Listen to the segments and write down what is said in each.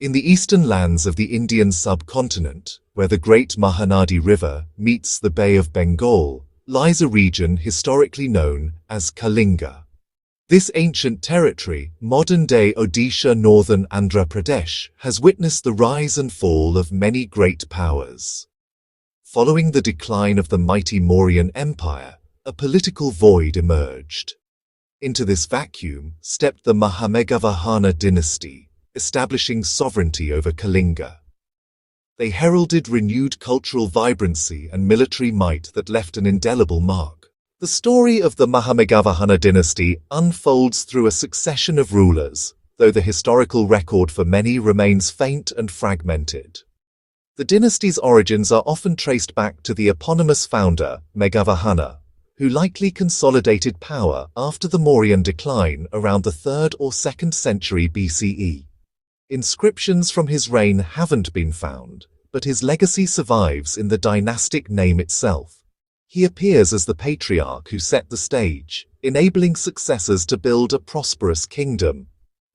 In the eastern lands of the Indian subcontinent, where the great Mahanadi River meets the Bay of Bengal, lies a region historically known as Kalinga. This ancient territory, modern-day Odisha, northern Andhra Pradesh, has witnessed the rise and fall of many great powers. Following the decline of the mighty Mauryan Empire, a political void emerged. Into this vacuum stepped the Maha-Meghavahana dynasty, establishing sovereignty over Kalinga. They heralded renewed cultural vibrancy and military might that left an indelible mark. The story of the Maha-Meghavahana dynasty unfolds through a succession of rulers, though the historical record for many remains faint and fragmented. The dynasty's origins are often traced back to the eponymous founder, Meghavahana, who likely consolidated power after the Mauryan decline around the 3rd or 2nd century BCE. Inscriptions from his reign haven't been found, but his legacy survives in the dynastic name itself. He appears as the patriarch who set the stage, enabling successors to build a prosperous kingdom.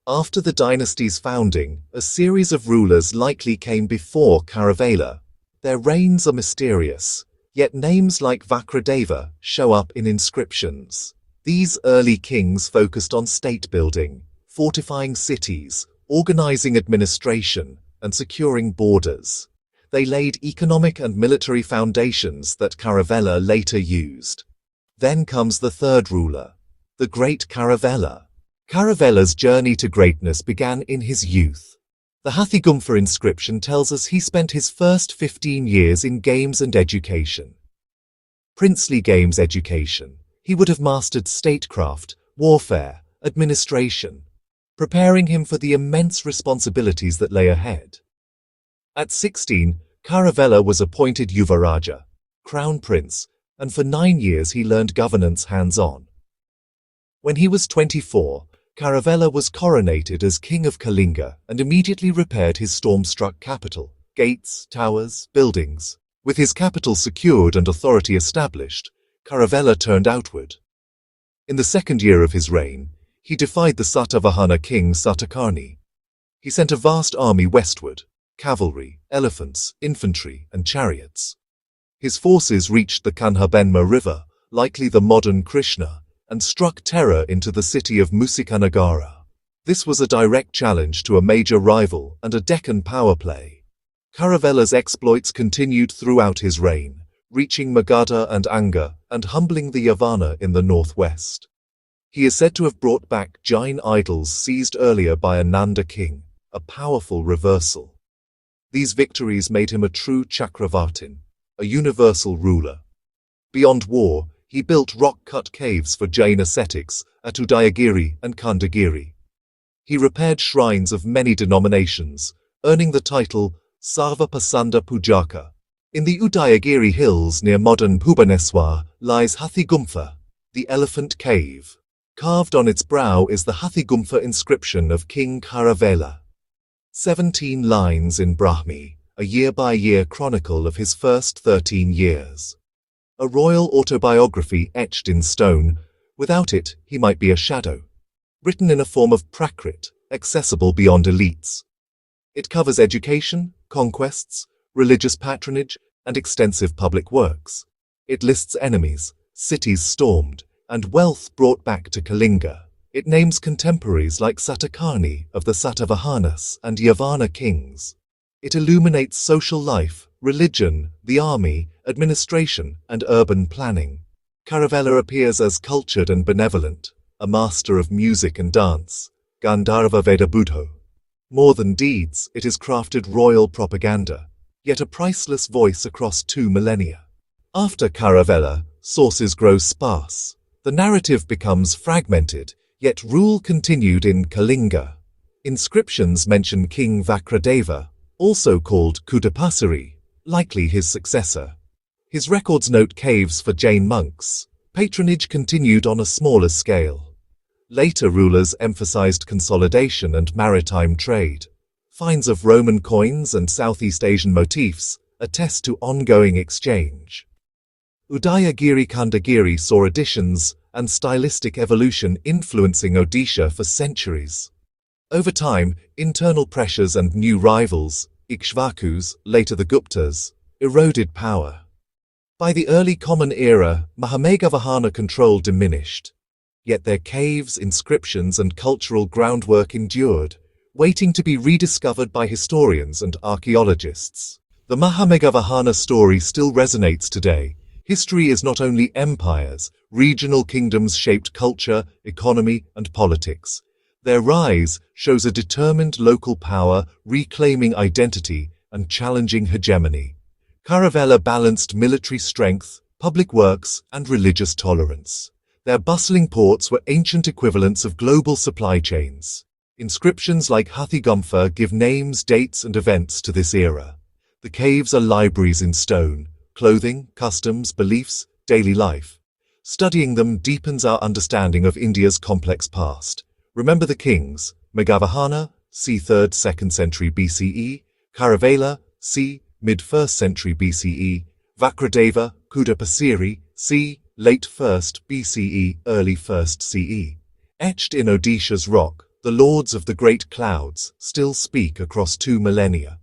After the dynasty's founding, a series of rulers likely came before Kharavela. Their reigns are mysterious, yet names like Vakradeva show up in inscriptions. These early kings focused on state building, fortifying cities, organizing administration, and securing borders. They laid economic and military foundations that Kharavela later used. Then comes the third ruler, the great Kharavela. Kharavela's journey to greatness began in his youth. The Hathigumpha Inscription tells us he spent his first 15 years in games and education. Princely games education. He would have mastered statecraft, warfare, administration, preparing him for the immense responsibilities that lay ahead. At 16, Kharavela was appointed Yuvaraja, crown prince, and for 9 years he learned governance hands-on. When he was 24, Kharavela was coronated as king of Kalinga and immediately repaired his storm-struck capital, gates, towers, buildings. With his capital secured and authority established, Kharavela turned outward. In the 2nd year of his reign, he defied the Satavahana king Satakarni. He sent a vast army westward, cavalry, elephants, infantry, and chariots. His forces reached the Kanhabenma River, likely the modern Krishna, and struck terror into the city of Musikanagara. This was a direct challenge to a major rival and a Deccan power play. Kharavela's exploits continued throughout his reign, reaching Magadha and Anga and humbling the Yavana in the northwest. He is said to have brought back Jain idols seized earlier by a Nanda king, a powerful reversal. These victories made him a true Chakravartin, a universal ruler. Beyond war, he built rock-cut caves for Jain ascetics at Udayagiri and Khandagiri. He repaired shrines of many denominations, earning the title Sarva Pasanda Pujaka. In the Udayagiri hills near modern Bhubaneswar lies Hathigumpha, the elephant cave. Carved on its brow is the Hathigumpha inscription of King Kharavela. 17 lines in Brahmi, a year-by-year chronicle of his first 13 years. A royal autobiography etched in stone. Without it, he might be a shadow. Written in a form of Prakrit, accessible beyond elites. It covers education, conquests, religious patronage, and extensive public works. It lists enemies, cities stormed, and wealth brought back to Kalinga. It names contemporaries like Satakarni of the Satavahanas and Yavana kings. It illuminates social life, religion, the army, administration, and urban planning. Kharavela appears as cultured and benevolent, a master of music and dance, Gandharva Veda Buddho. More than deeds, it is crafted royal propaganda, yet a priceless voice across 2 millennia. After Kharavela, sources grow sparse. The narrative becomes fragmented, yet rule continued in Kalinga. Inscriptions mention King Vakradeva, also called Kudapasari, likely his successor. His records note caves for Jain monks. Patronage continued on a smaller scale. Later rulers emphasized consolidation and maritime trade. Finds of Roman coins and Southeast Asian motifs attest to ongoing exchange. Udayagiri Khandagiri saw additions and stylistic evolution influencing Odisha for centuries. Over time, internal pressures and new rivals, Ikshvakus, later the Guptas, eroded power. By the early Common Era, Maha-Meghavahana control diminished. Yet their caves, inscriptions, and cultural groundwork endured, waiting to be rediscovered by historians and archaeologists. The Mahameghavahana story still resonates today. History is not only empires, regional kingdoms shaped culture, economy, and politics. Their rise shows a determined local power reclaiming identity and challenging hegemony. Kharavela balanced military strength, public works, and religious tolerance. Their bustling ports were ancient equivalents of global supply chains. Inscriptions like Hathigumpha give names, dates, and events to this era. The caves are libraries in stone, clothing, customs, beliefs, daily life. Studying them deepens our understanding of India's complex past. Remember the kings: Meghavahana, c. 3rd, 2nd century BCE, Kharavela, c. mid-1st century BCE, Vakradeva, Kudapasiri, c. late 1st BCE, early 1st CE. Etched in Odisha's rock, the lords of the great clouds still speak across 2 millennia.